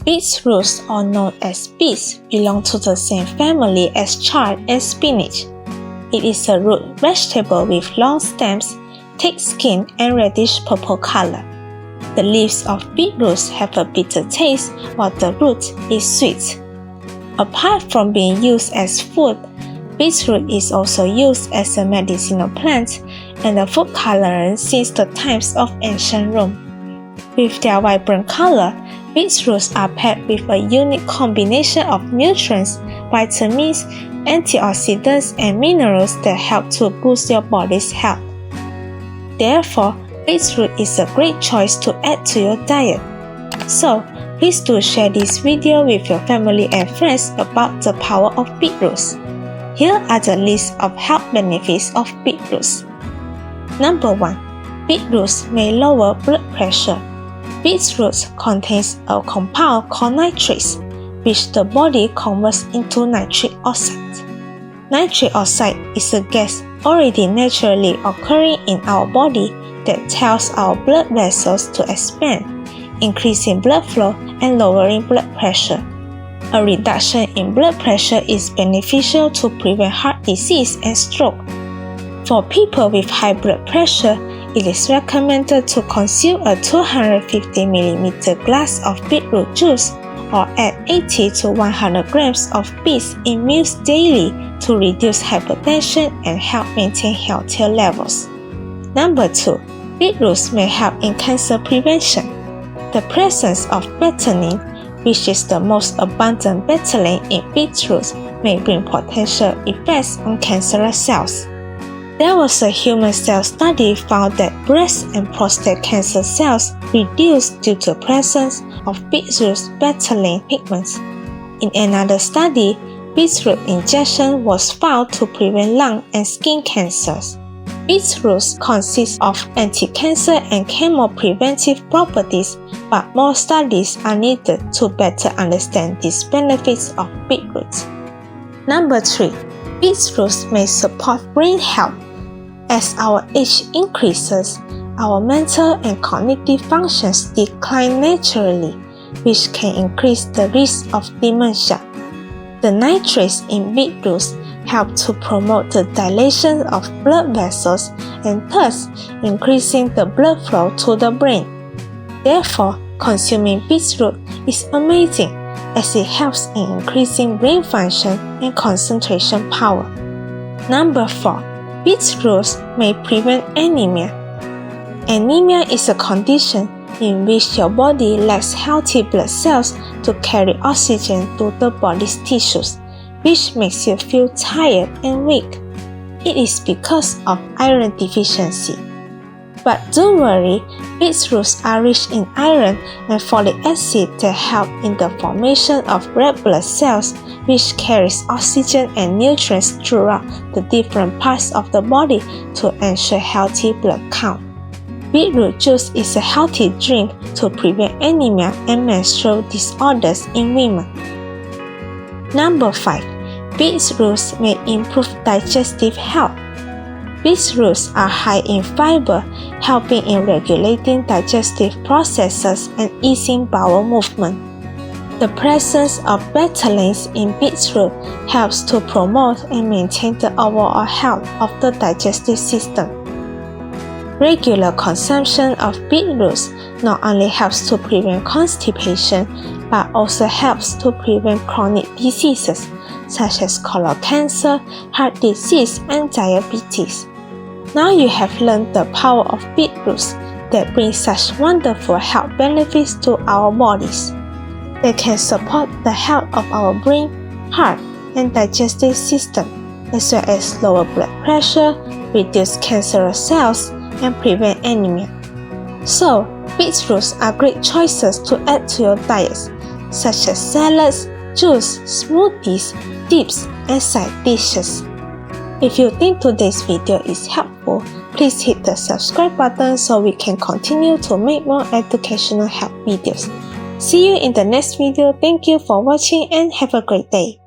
Beetroots, or known as beets, belong to the same family as chard and spinach. It is a root vegetable with long stems, thick skin, and reddish-purple color. The leaves of beetroots have a bitter taste, while the root is sweet. Apart from being used as food, beetroot is also used as a medicinal plant and a food colorant since the times of ancient Rome. With their vibrant color, beetroots are paired with a unique combination of nutrients, vitamins, antioxidants, and minerals that help to boost your body's health. Therefore, beetroot is a great choice to add to your diet. So, please do share this video with your family and friends about the power of beetroots. Here are the list of health benefits of beetroots. Number 1. Beetroots may lower blood pressure. Beetroots contains a compound called nitrates, which the body converts into nitric oxide. Nitric oxide is a gas already naturally occurring in our body that tells our blood vessels to expand, increasing blood flow and lowering blood pressure. A reduction in blood pressure is beneficial to prevent heart disease and stroke. For people with high blood pressure, it is recommended to consume a 250 ml glass of beetroot juice or add 80 to 100 grams of beets in meals daily to reduce hypertension and help maintain healthier levels. Number 2. Beetroots may help in cancer prevention. The presence of betaline, which is the most abundant betaline in beetroots, may bring potential effects on cancerous cells. There was a human cell study found that breast and prostate cancer cells reduced due to presence of beetroot's betaline pigments. In another study, beetroot injection was found to prevent lung and skin cancers. Beetroots consist of anti-cancer and chemopreventive properties, but more studies are needed to better understand these benefits of beetroots. Number 3. Beetroots may support brain health. As our age increases, our mental and cognitive functions decline naturally, which can increase the risk of dementia. The nitrates in beetroots help to promote the dilation of blood vessels and thus increasing the blood flow to the brain. Therefore, consuming beetroot is amazing as it helps in increasing brain function and concentration power. Number 4. Beetroots may prevent anemia. Anemia is a condition in which your body lacks healthy blood cells to carry oxygen to the body's tissues, which makes you feel tired and weak. It is because of iron deficiency. But don't worry, beetroots are rich in iron and folic acid that help in the formation of red blood cells, which carries oxygen and nutrients throughout the different parts of the body to ensure healthy blood count. Beetroot juice is a healthy drink to prevent anemia and menstrual disorders in women. Number 5. Beetroots may improve digestive health. Beetroots are high in fiber, helping in regulating digestive processes and easing bowel movement. The presence of betalains in beetroot helps to promote and maintain the overall health of the digestive system. Regular consumption of beetroots not only helps to prevent constipation, but also helps to prevent chronic diseases such as colon cancer, heart disease, and diabetes. Now you have learned the power of beetroots that bring such wonderful health benefits to our bodies. They can support the health of our brain, heart, and digestive system, as well as lower blood pressure, reduce cancerous cells, and prevent anemia. So, beetroots are great choices to add to your diets, such as salads, juice, smoothies, dips, and side dishes. If you think today's video is helpful, please hit the subscribe button so we can continue to make more educational health videos. See you in the next video. Thank you for watching and have a great day.